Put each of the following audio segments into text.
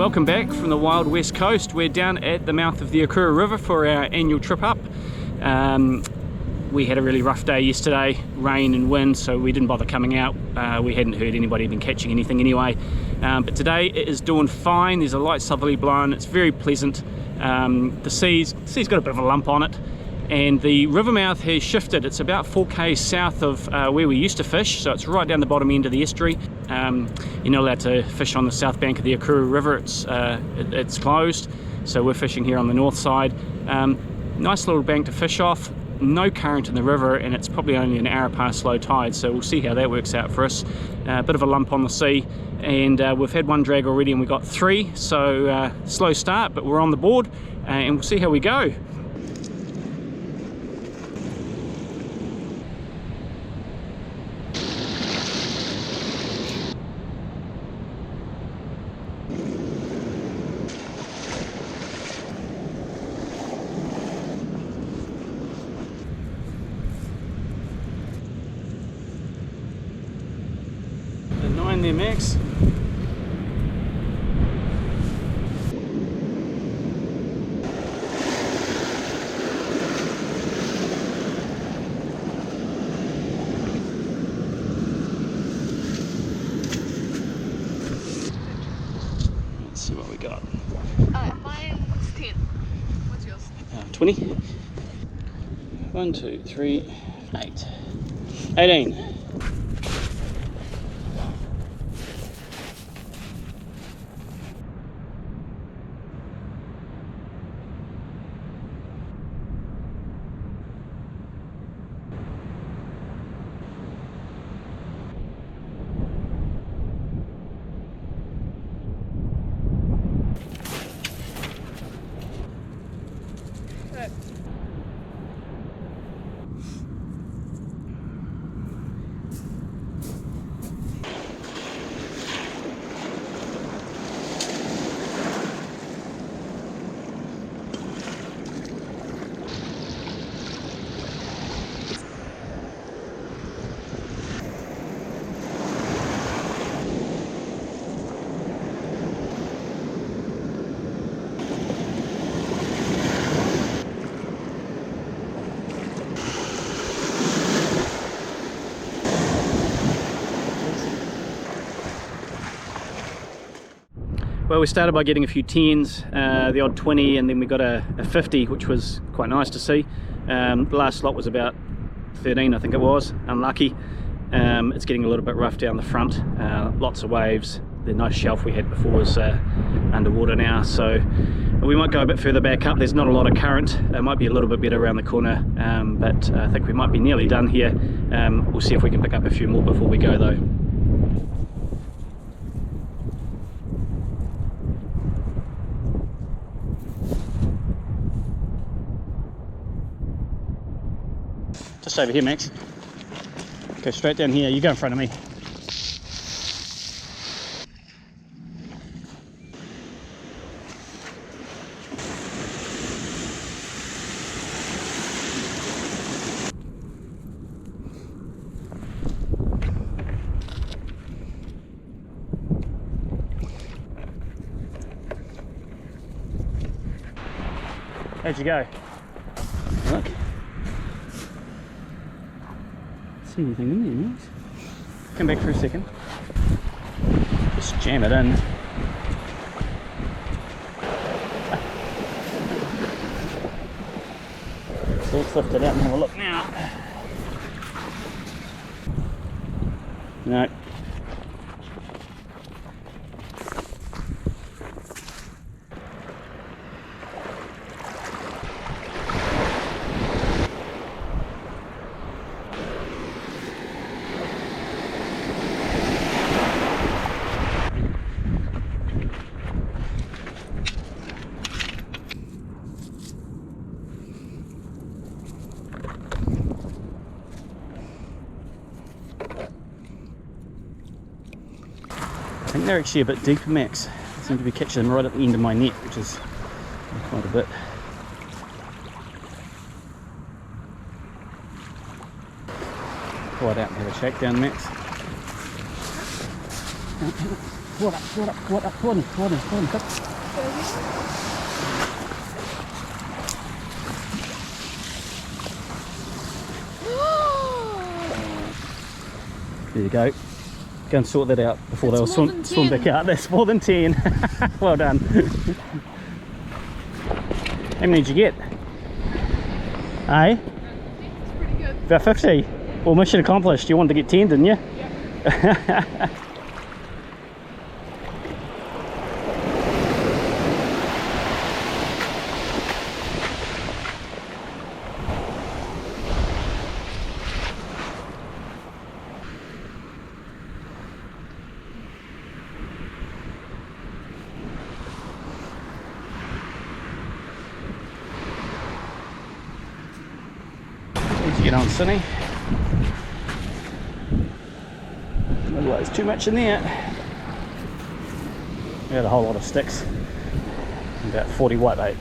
Welcome back from the wild west coast. We're down at the mouth of the Okuru River for our annual trip up. We had a really rough day yesterday, rain and wind, so we didn't bother coming out. We hadn't heard anybody even catching anything anyway. But today it is doing fine. There's a light southerly blowing. It's very pleasant. The sea's got a bit of a lump on it, and the river mouth has shifted. It's about 4 k's south of where we used to fish, so it's right down the bottom end of the estuary. You're not allowed to fish on the south bank of the Okuru River. It's closed, so we're fishing here on the north side. Nice little bank to fish off. No current in the river, and it's probably only an hour past low tide, so we'll see how that works out for us. A bit of a lump on the sea, and we've had one drag already and we got 3, so slow start, but we're on the board, and we'll see how we go. The 9 there, Max. Let's see what we got. Mine's 10. What's yours? 20. 1, 2, 3, 8. 18. Well, we started by getting a few 10s, the odd 20, and then we got a 50, which was quite nice to see. The last lot was about 13, I think it was. Unlucky. It's getting a little bit rough down the front. Lots of waves. The nice shelf we had before is underwater now, so we might go a bit further back up. There's not a lot of current. It might be a little bit better around the corner, but I think we might be nearly done here. We'll see if we can pick up a few more before we go though. Just over here, Max. Go straight down here. You go in front of me. How'd you go? Look. See anything in there, Max? Come back for a second. Just jam it in. So let's lift it out and have a look now. No. I think they're actually a bit deeper, Max. They seem to be catching them right at the end of my net, which is quite a bit. Pull it out and have a shakedown, Max. There you go. Go and sort that out before they'll swim back out. That's more than 10. Well done. How many did you get? Eh? It's pretty good. About 50. Well, mission accomplished. You wanted to get 10, didn't you? Yeah. Need to get on, Cinny. Otherwise, too much in there. We had a whole lot of sticks. About 40 whitebait.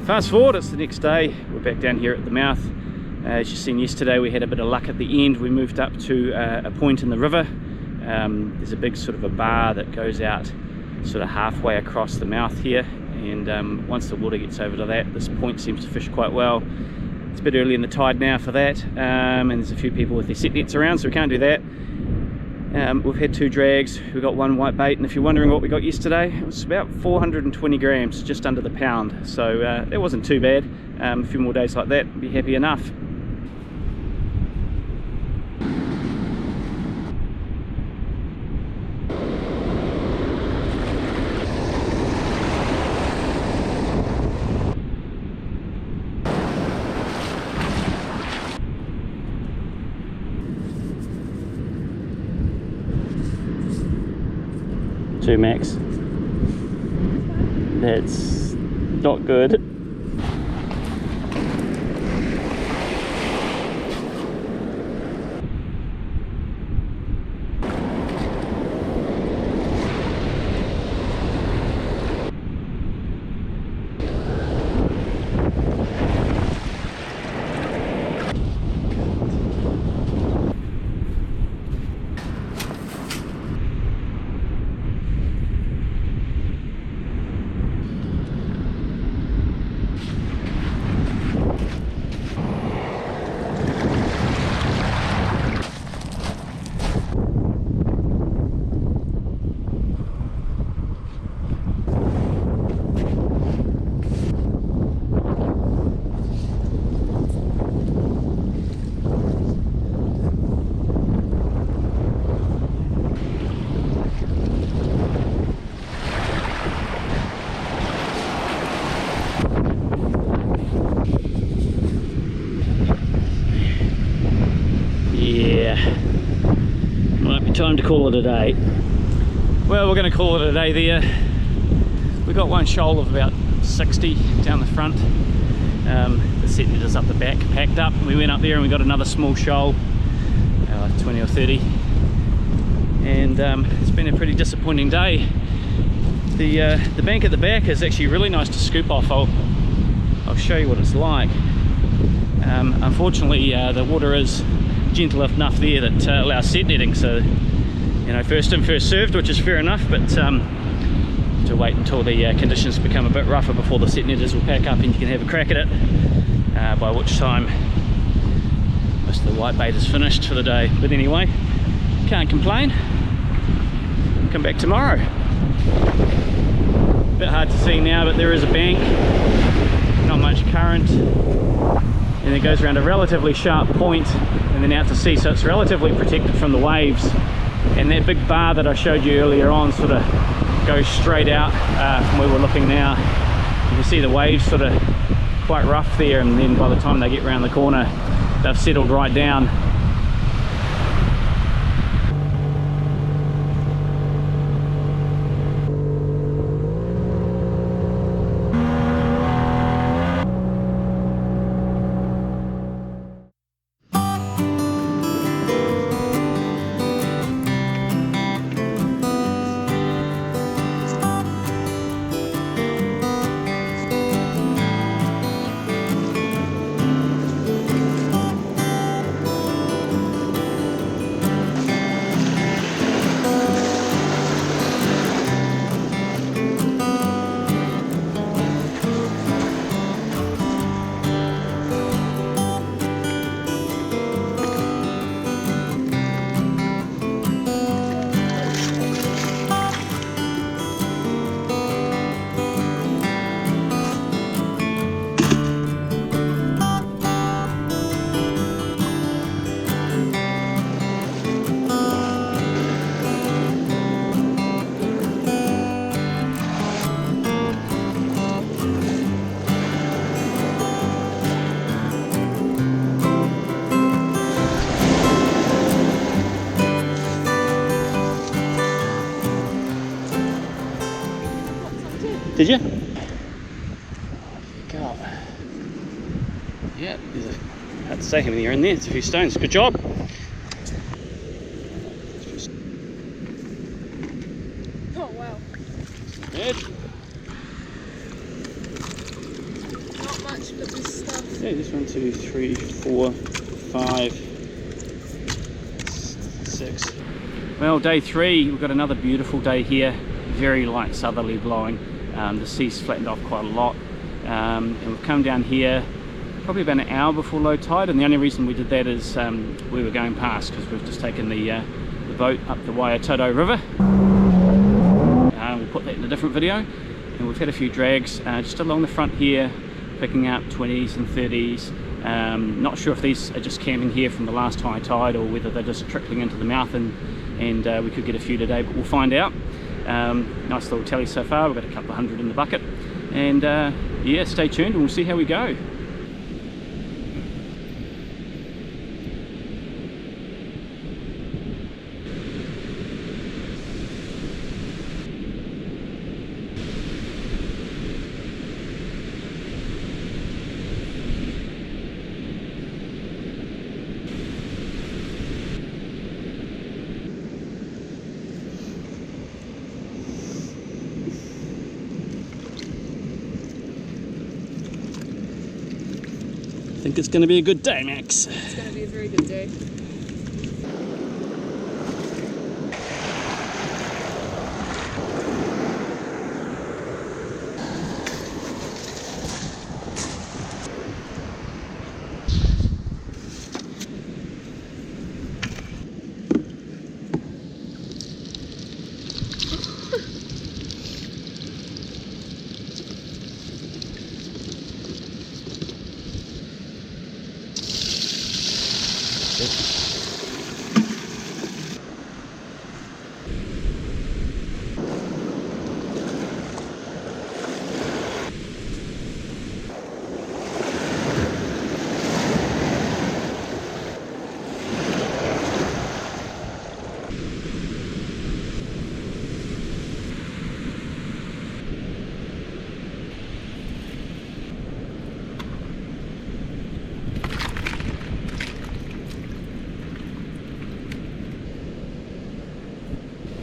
Fast forward, it's the next day. We're back down here at the mouth. As you've seen yesterday, we had a bit of luck at the end. We moved up to a point in the river. There's a big sort of a bar that goes out sort of halfway across the mouth here, and once the water gets over to that, this point seems to fish quite well. It's a bit early in the tide now for that, and there's a few people with their set nets around, so we can't do that. We've had 2 drags, we got 1 whitebait, and if you're wondering what we got yesterday, it was about 420 grams, just under the pound, so that wasn't too bad. A few more days like that, would be happy enough. Two max. That's not good. Time to call it a day. Well, we're going to call it a day there. We got one shoal of about 60 down the front. The set net is up the back, packed up. We went up there and we got another small shoal, 20 or 30. And it's been a pretty disappointing day. The bank at the back is actually really nice to scoop off. I'll show you what it's like. Unfortunately, the water is gentle enough there that allows set netting, so you know, first in first served, which is fair enough, but to wait until the conditions become a bit rougher before the set netters will pack up and you can have a crack at it, by which time most of the whitebait is finished for the day. But anyway, Can't complain. Come back tomorrow. Bit hard to see now, but there is a bank, not much current, and it goes around a relatively sharp point and then out to sea, so it's relatively protected from the waves. And that big bar that I showed you earlier on sort of goes straight out from where we're looking now. You can see the waves sort of quite rough there, and then by the time they get around the corner they've settled right down. Did you? Go. Yeah, there's a, hard to say how many are in there. It's a few stones. Good job. Oh wow. Good. Not much, but there's stuff. Yeah, just 1, 2, 3, 4, 5, 6. Well, day 3, we've got another beautiful day here. Very light southerly blowing. The sea's flattened off quite a lot, and we've come down here probably about an hour before low tide, and the only reason we did that is we were going past because we've just taken the boat up the Whitebaiting River. We'll put that in a different video, and we've had a few drags just along the front here, picking up 20s and 30s. Not sure if these are just camping here from the last high tide or whether they're just trickling into the mouth, and we could get a few today, but we'll find out. Nice little tally so far. We've got a couple of hundred in the bucket, and yeah, stay tuned and we'll see how we go. I think it's going to be a good day, Max. It's going to be a very good day.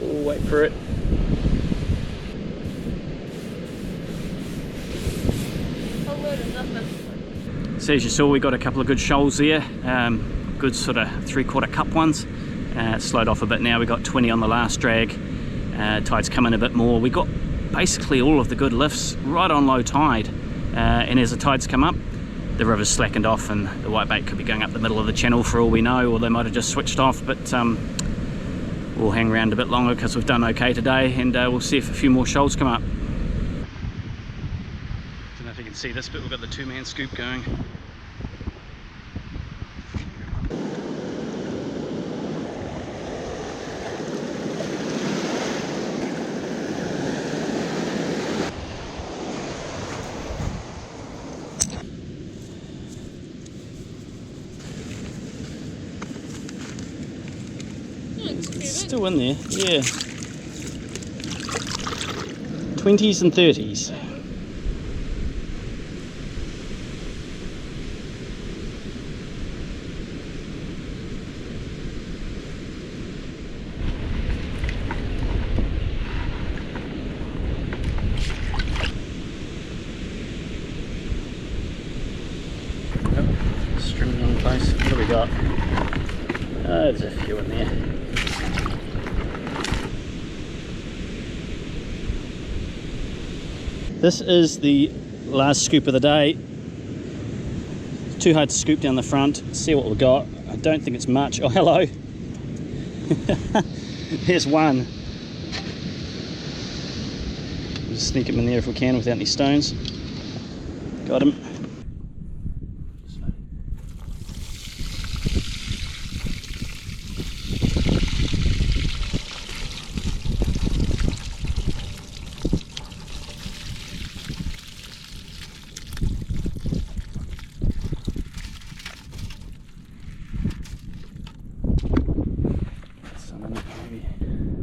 We'll wait for it. A load of nothing. So as you saw, we got a couple of good shoals there, good sort of 3/4 cup ones. It slowed off a bit now. We got 20 on the last drag. Tide's come in a bit more. We got basically all of the good lifts right on low tide, and as the tides come up, the river's slackened off, and the whitebait could be going up the middle of the channel for all we know, or they might have just switched off. But we'll hang around a bit longer because we've done okay today, and we'll see if a few more shoals come up. Don't know if you can see this, but we've got the 2-man scoop going. Still in there, yeah. 20s and 30s. Yep, stringing in place. What do we got? Oh, there's a few in there. This is the last scoop of the day. It's too hard to scoop down the front. See what we've got. I don't think it's much. Oh, hello. Here's one. We'll just sneak him in there if we can without any stones. Got him.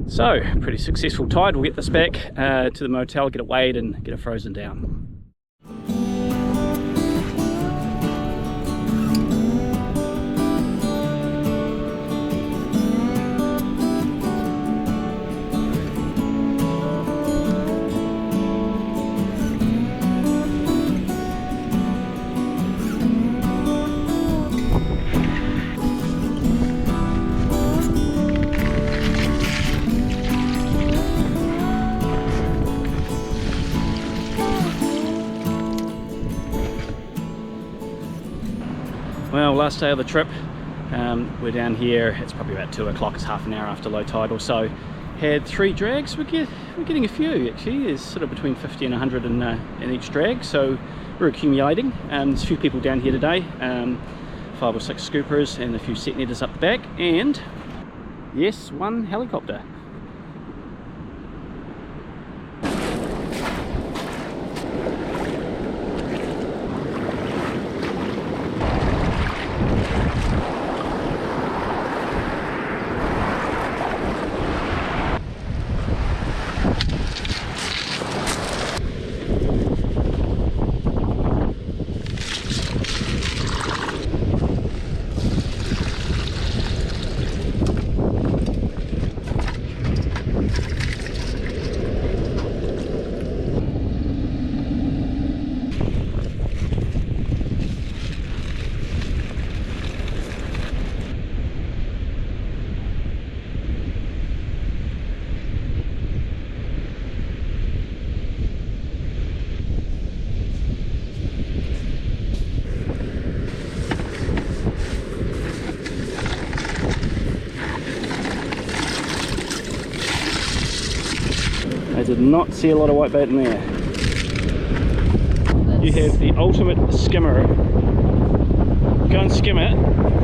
So, pretty successful tide. We'll get this back to the motel, get it weighed and get it frozen down. Well, last day of the trip, we're down here. It's probably about 2 o'clock. It's half an hour after low tide or so. Had 3 drags. We're getting a few actually. There's sort of between 50 and 100 in each drag, so we're accumulating. There's a few people down here today, 5 or 6 scoopers and a few set netters up the back, and yes, 1 helicopter. I did not see a lot of whitebait in there. You have the ultimate skimmer. Go and skim it.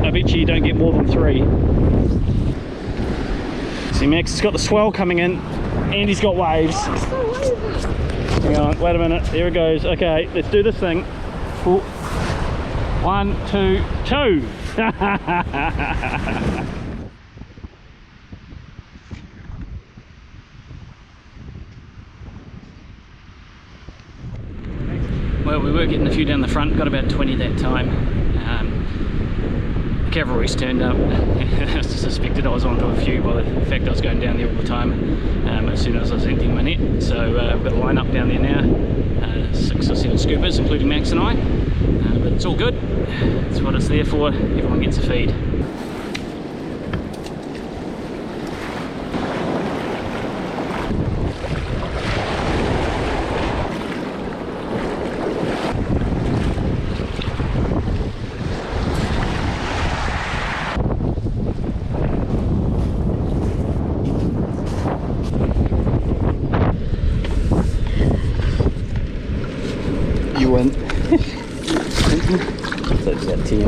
I bet you don't get more than 3. See, Max has got the swell coming in and he's got waves. Hang on, wait a minute. There it goes. Okay, let's do this thing. 1, 2, 2. Well, we were getting a few down the front, got about 20 that time. Cavalry's turned up. I suspected I was onto a few by the fact I was going down there all the time as soon as I was emptying my net. So we've got a line up down there now, 6 or 7 scoopers, including Max and I. But it's all good. It's what it's there for. Everyone gets a feed.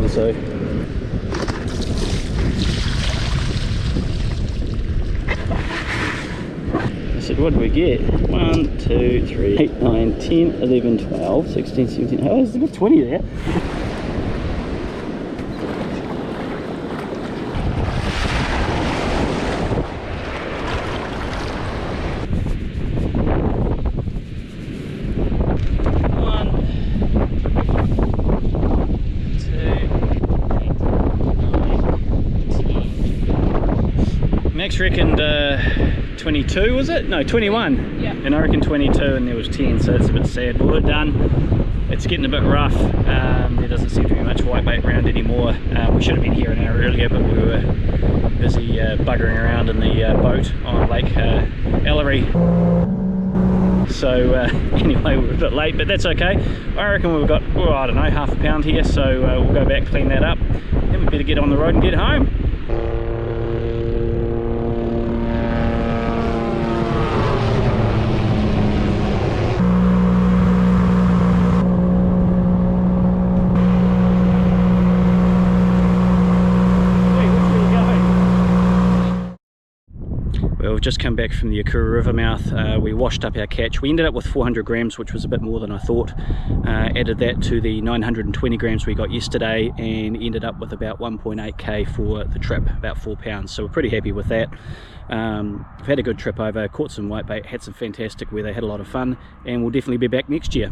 reckon so. I said, what did we get? 1, 2, 3, 8, 9, 10, 11, 12, 16, 17. Oh, there's a good 20 there. Max reckoned 22, was it? No, 21. Yeah. And I reckon 22, and there was 10, so it's a bit sad. But we're done. It's getting a bit rough. There doesn't seem to be much whitebait around anymore. We should have been here an hour earlier, but we were busy buggering around in the boat on Lake Ellery. So anyway, we're a bit late, but that's okay. I reckon we've got, well, I don't know, half a pound here, so we'll go back, clean that up. Then we better get on the road and get home. We've just come back from the Okuru River mouth. We washed up our catch. We ended up with 400 grams, which was a bit more than I thought. Added that to the 920 grams we got yesterday and ended up with about 1.8k for the trip, about 4 pounds. So we're pretty happy with that. We've had a good trip over, caught some whitebait, had some fantastic weather, had a lot of fun, and we'll definitely be back next year.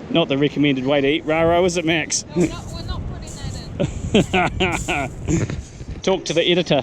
Not the recommended way to eat raro, is it, Max? No, we're not putting that in. Talk to the editor.